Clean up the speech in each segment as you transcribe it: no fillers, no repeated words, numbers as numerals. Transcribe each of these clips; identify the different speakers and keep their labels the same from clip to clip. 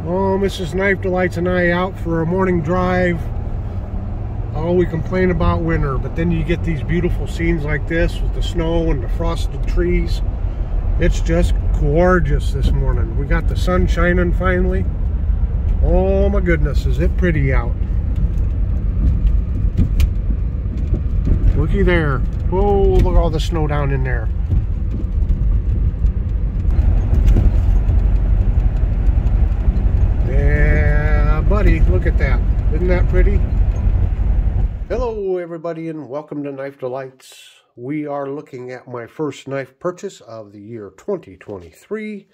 Speaker 1: Oh, Mrs. Knife Delights and I out for a morning drive. Oh, we complain about winter, but then you get these beautiful scenes like this with the snow and the frosted trees. It's just gorgeous this morning. We got the sun shining finally. Oh my goodness, is it pretty out. Looky there. Oh, look at all the snow down in there. Yeah, buddy, look at that. Isn't that pretty? Hello, everybody, and welcome to Knife Delights. We are looking at my first knife purchase of the year 2023.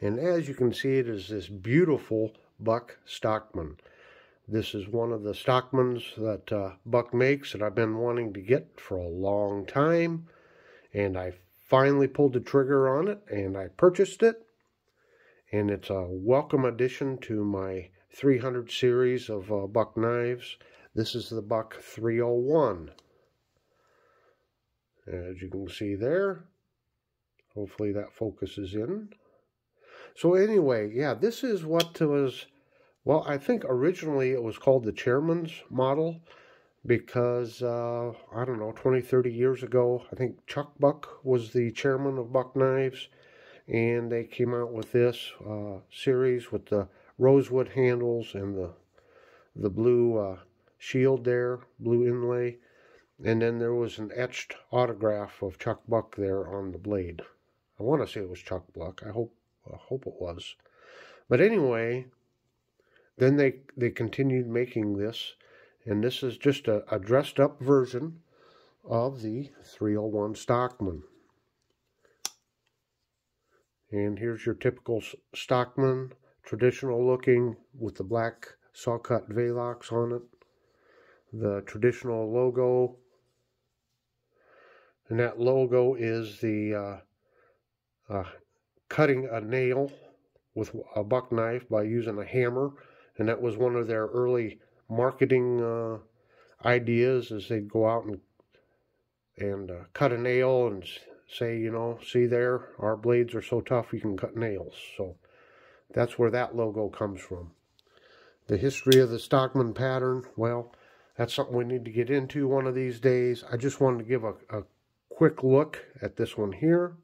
Speaker 1: And as you can see, it is this beautiful Buck Stockman. This is one of the Stockmans that Buck makes that I've been wanting to get for a long time. And I finally pulled the trigger on it and I purchased it. And it's a welcome addition to my 300 series of Buck knives. This is the Buck 301. As you can see there. Hopefully that focuses in. So anyway, yeah, this is what was, well, I think originally it was called the Chairman's model because, I don't know, 20, 30 years ago, I think Chuck Buck was the chairman of Buck Knives. And they came out with this series with the rosewood handles and the blue shield there, blue inlay. And then there was an etched autograph of Chuck Buck there on the blade. I want to say it was Chuck Buck. I hope it was. But anyway, then they continued making this. And this is just a dressed up version of the 301 Stockman. And here's your typical Stockman, traditional looking with the black saw-cut Velox on it. The traditional logo. And that logo is the cutting a nail with a buck knife by using a hammer. And that was one of their early marketing ideas, is they'd go out and cut a nail and say, you know, see there, our blades are so tough you can cut nails. So that's where that logo comes from. The history of the Stockman pattern, well, that's something we need to get into one of these days. I just wanted to give a quick look at this one here.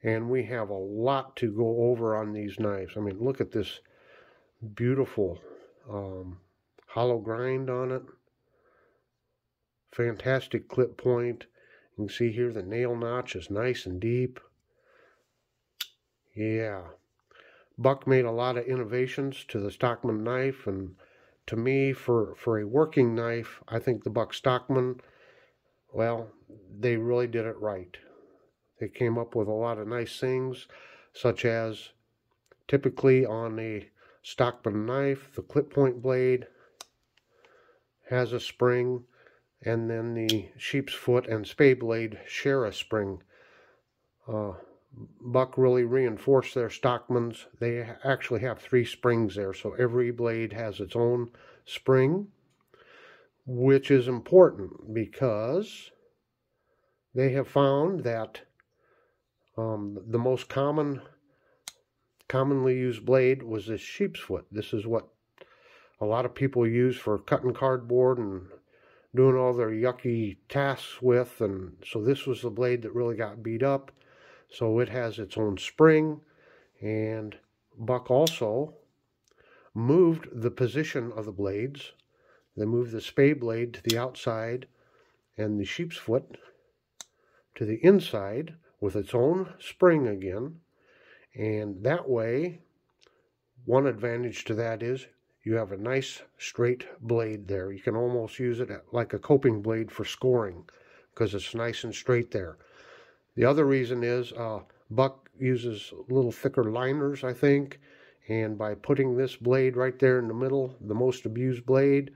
Speaker 1: And we have a lot to go over on these knives. I mean, look at this beautiful hollow grind on it. Fantastic clip point. You can see here the nail notch is nice and deep. Yeah. Buck made a lot of innovations to the Stockman knife, and to me, for a working knife, I think the Buck Stockman, well, they really did it right. They came up with a lot of nice things, such as typically on a Stockman knife, the clip point blade has a spring, and then the sheep's foot and spade blade share a spring. Buck really reinforced their Stockmans. They actually have 3 springs there, so every blade has its own spring, which is important because they have found that the most commonly used blade was this sheep's foot. This is what a lot of people use for cutting cardboard and doing all their yucky tasks with, and so this was the blade that really got beat up. So it has its own spring, and Buck also moved the position of the blades. They moved the spade blade to the outside and the sheep's foot to the inside with its own spring again. And that way, one advantage to that is you have a nice straight blade there. You can almost use it like a coping blade for scoring because it's nice and straight there. The other reason is Buck uses a little thicker liners, I think, and by putting this blade right there in the middle, the most abused blade,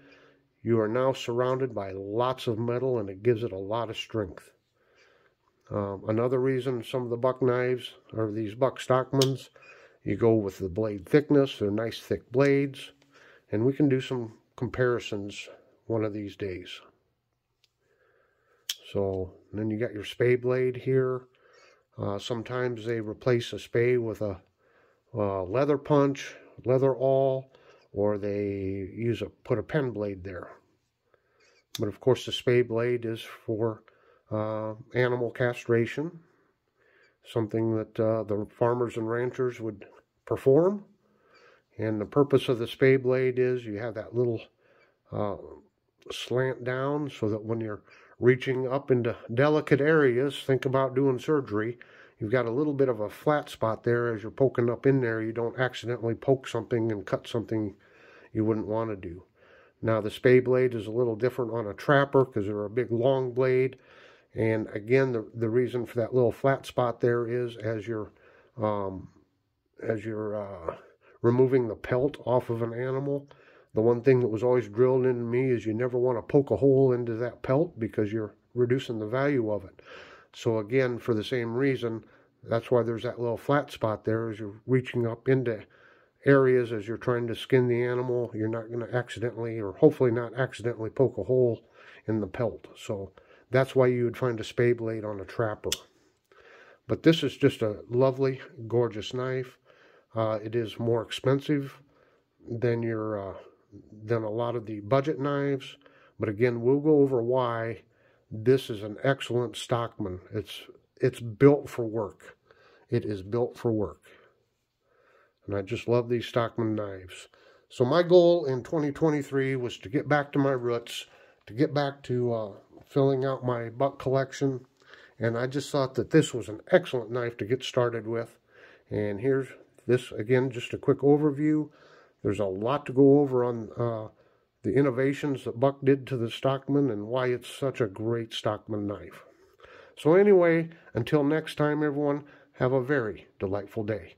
Speaker 1: you are now surrounded by lots of metal, and it gives it a lot of strength. Another reason some of the Buck knives, or these Buck Stockmans, you go with the blade thickness. They're nice thick blades, and we can do some comparisons one of these days. So then you got your spade blade here. Sometimes they replace a spade with a leather punch, leather awl, or they put a pen blade there. But of course the spay blade is for animal castration, something that the farmers and ranchers would perform. And the purpose of the spay blade is you have that little slant down so that when you're reaching up into delicate areas, think about doing surgery, you've got a little bit of a flat spot there. As you're poking up in there, you don't accidentally poke something and cut something you wouldn't want to do. Now the spay blade is a little different on a trapper because they're a big long blade. And again, the reason for that little flat spot there is as you're removing the pelt off of an animal, the one thing that was always drilled into me is you never want to poke a hole into that pelt because you're reducing the value of it. So again, for the same reason, that's why there's that little flat spot there. As you're reaching up into areas as you're trying to skin the animal, you're not going to accidentally, or hopefully not accidentally, poke a hole in the pelt. So that's why you would find a spay blade on a trapper. But this is just a lovely, gorgeous knife. It is more expensive than a lot of the budget knives, but again, we'll go over why this is an excellent Stockman. It's built for work. It is built for work, and I just love these Stockman knives. So my goal in 2023 was to get back to my roots, to get back to filling out my buck collection, and I just thought that this was an excellent knife to get started with. And here's this, again, just a quick overview. There's a lot to go over on the innovations that Buck did to the Stockman and why it's such a great Stockman knife. So anyway, until next time, everyone, have a very delightful day.